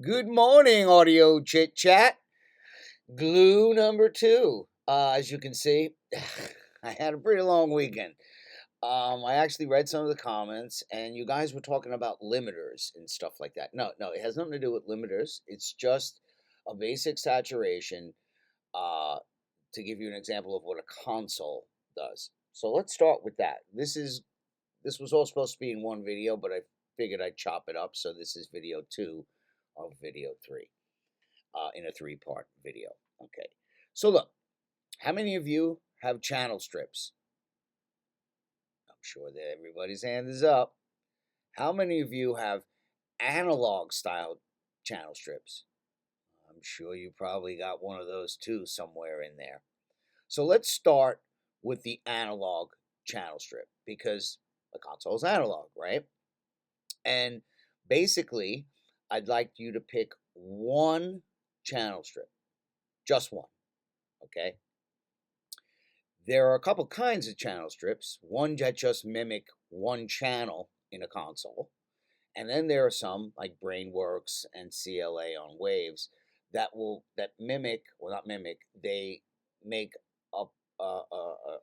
Good morning, audio chit chat. Glue number two. As you can see, I had a pretty long weekend. I actually read some of the comments, and you guys were talking about limiters and stuff like that. No, it has nothing to do with limiters. It's just a basic saturation. Uh, to give you an example of what a console does. So let's start with that. This was all supposed to be in one video, but I figured I'd chop it up. So this is video two of video three in a three-part video. Okay. So look, how many of you have channel strips? I'm sure that everybody's hand is up. How many of you have analog style channel strips? I'm sure you probably got one of those too somewhere in there. So let's start with the analog channel strip because the console is analog, right? And basically, I'd like you to pick one channel strip, just one, okay? There are a couple kinds of channel strips, one that just mimic one channel in a console, and then there are some like Brainworks and CLA on Waves that mimic, well not mimic, make a, a, a, a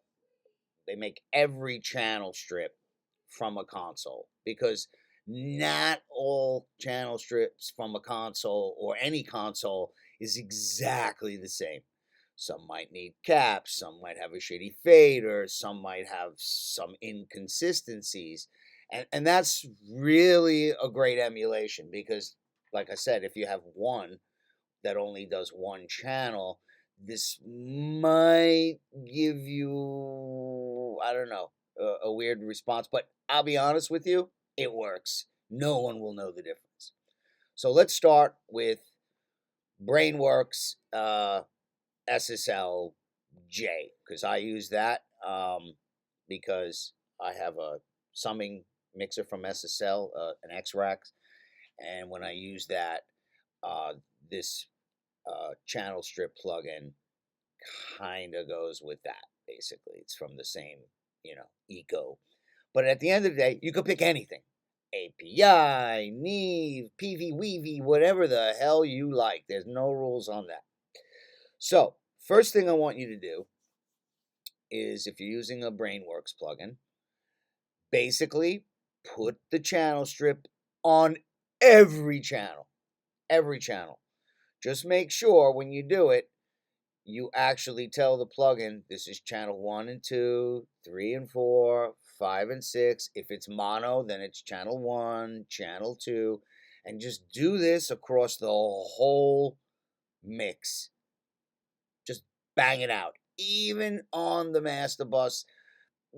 they make every channel strip from a console because not all channel strips from a console or any console is exactly the same. Some might need caps, some might have a shitty fader, some might have some inconsistencies. And that's really a great emulation because, like I said, if you have one that only does one channel, this might give you, I don't know, a weird response. But I'll be honest with you, it works. No one will know the difference. So let's start with Brainworks SSL-J because I use that because I have a summing mixer from SSL, an X-Rax, and when I use that, uh, this channel strip plugin kind of goes with that. Basically, it's from the same, eco. But at the end of the day, you could pick anything: API, Neve, PV, Weavy, whatever the hell you like. There's no rules on that. So, first thing I want you to do is if you're using a Brainworks plugin, basically put the channel strip on every channel. Every channel. Just make sure when you do it, you actually tell the plugin this is channel 1 and 2, 3 and 4, 5 and 6. If it's mono, then it's channel 1, channel 2, and just do this across the whole mix. Just bang it out. Even on the master bus,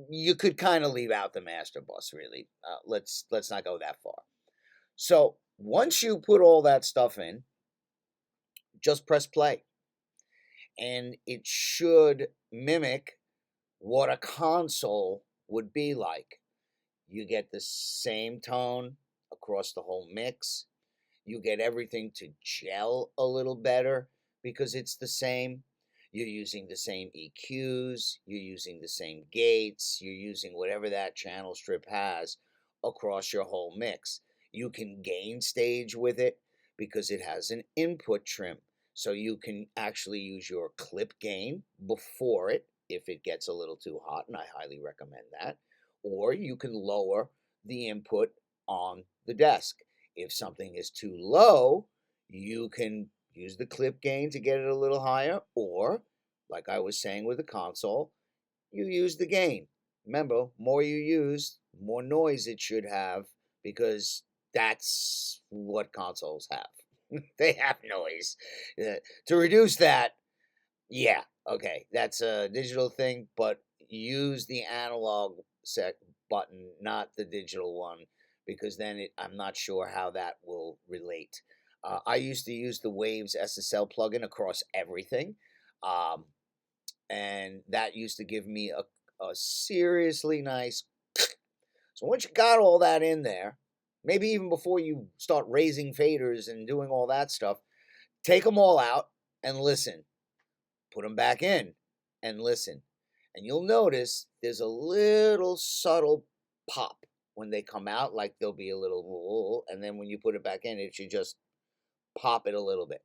you could kind of leave out the master bus, really. Let's not go that far. So once you put all that stuff in, just press play. And it should mimic what a console would be like. You get the same tone across the whole mix. You get everything to gel a little better because it's the same. You're using the same EQs, you're using the same gates, you're using whatever that channel strip has across your whole mix. You can gain stage with it because it has an input trim. So you can actually use your clip gain before it if it gets a little too hot, and I highly recommend that. Or you can lower the input on the desk. If something is too low, you can use the clip gain to get it a little higher, or, like I was saying with the console, you use the gain. Remember, more you use, more noise it should have, because that's what consoles have. They have noise. To reduce that, yeah, okay, that's a digital thing, but use the analog set button, not the digital one, because then I'm not sure how that will relate. I used to use the Waves SSL plugin across everything, um, and that used to give me a seriously nice. So once you got all that in there, maybe even before you start raising faders and doing all that stuff, take them all out and listen. Put them back in and listen. And you'll notice there's a little subtle pop when they come out, like there'll be a little, and then when you put it back in, it should just pop it a little bit.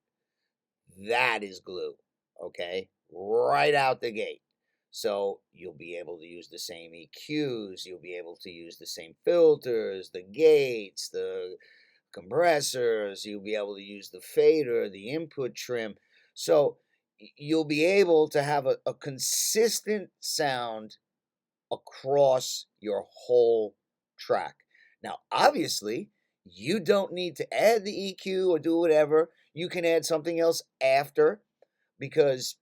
That is glue, okay? Right out the gate. So you'll be able to use the same EQs, you'll be able to use the same filters, the gates, the compressors, you'll be able to use the fader, the input trim. So you'll be able to have a consistent sound across your whole track. Now, obviously, you don't need to add the EQ or do whatever. You can add something else after because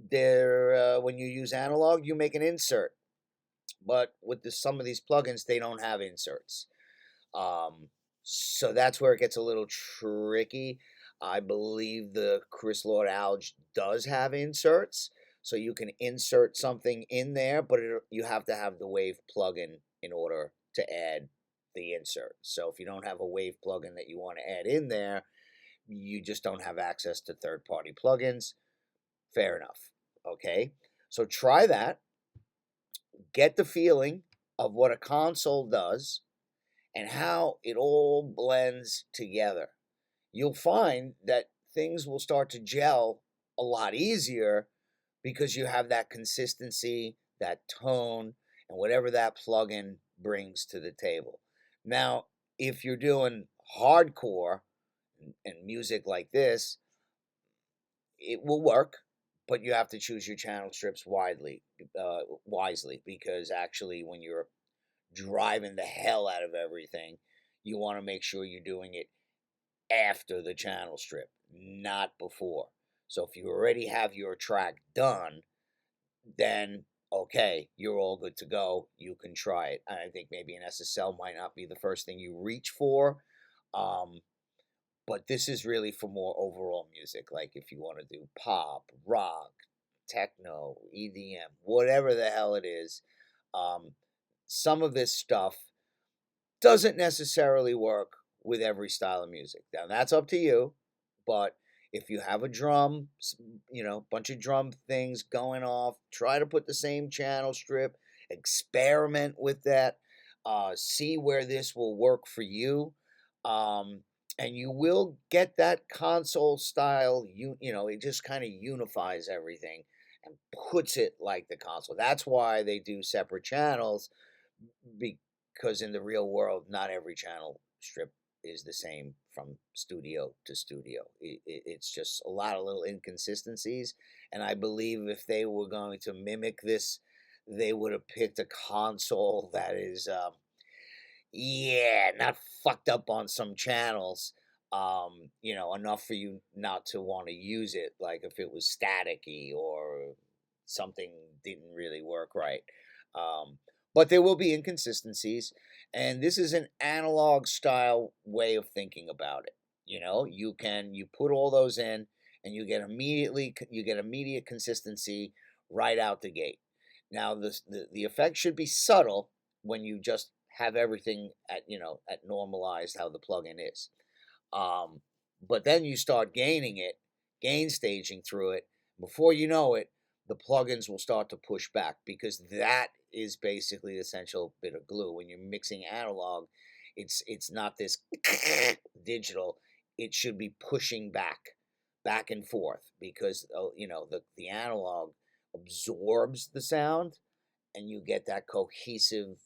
when you use analog, you make an insert. But with some of these plugins, they don't have inserts. So that's where it gets a little tricky. I believe the Chris Lord Alge does have inserts, so you can insert something in there, but you have to have the Wave plugin in order to add the insert. So if you don't have a Wave plugin that you want to add in there, you just don't have access to third-party plugins. Fair enough. Okay, so try that. Get the feeling of what a console does and how it all blends together. You'll find that things will start to gel a lot easier because you have that consistency, that tone, and whatever that plugin brings to the table. Now, if you're doing hardcore and music like this, it will work, but you have to choose your channel strips wisely, because actually when you're driving the hell out of everything, you want to make sure you're doing it after the channel strip, not before. So if you already have your track done, then okay, you're all good to go. You can try it. I think maybe an SSL might not be the first thing you reach for, but this is really for more overall music. Like if you want to do pop, rock, techno, EDM, whatever the hell it is, some of this stuff doesn't necessarily work with every style of music. Now that's up to you, but if you have a drum, bunch of drum things going off, try to put the same channel strip, experiment with that, see where this will work for you, and you will get that console style. It just kind of unifies everything and puts it like the console. That's why they do separate channels, because in the real world, not every channel strip is the same from studio to studio. It's just a lot of little inconsistencies, and I believe if they were going to mimic this, they would have picked a console that is, not fucked up on some channels, enough for you not to want to use it, like if it was staticky or something didn't really work right. But there will be inconsistencies, and this is an analog style way of thinking about it. You put all those in, and you get immediate consistency right out the gate. Now the effect should be subtle when you just have everything at normalized how the plugin is. But then you start gain staging through it. Before you know it, the plugins will start to push back, because that is basically the essential bit of glue. When you're mixing analog, it's not this digital. It should be pushing back and forth, because the analog absorbs the sound, and you get that cohesive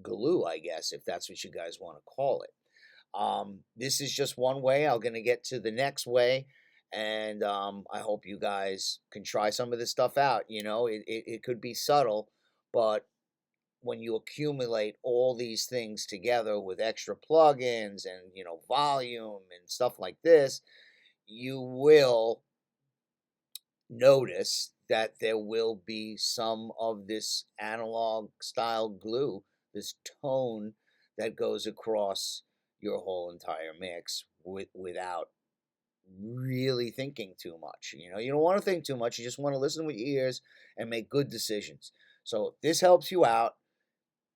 glue, I guess, if that's what you guys want to call it. This is just one way. I'm going to get to the next way, and I hope you guys can try some of this stuff out. It could be subtle, but when you accumulate all these things together with extra plugins and volume and stuff like this, you will notice that there will be some of this analog style glue, this tone that goes across your whole entire mix without really thinking too much. You don't want to think too much. You just want to listen with your ears and make good decisions. So if this helps you out,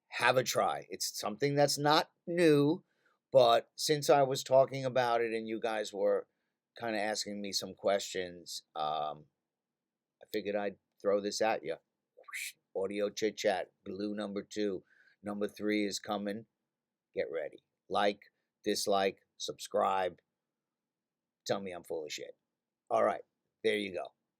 have a try. It's something that's not new, but since I was talking about it and you guys were kind of asking me some questions, I figured I'd throw this at you. Audio Chit Chat, glue number 2. Number 3 is coming. Get ready. Like, dislike, subscribe. tell me I'm full of shit. All right, there you go.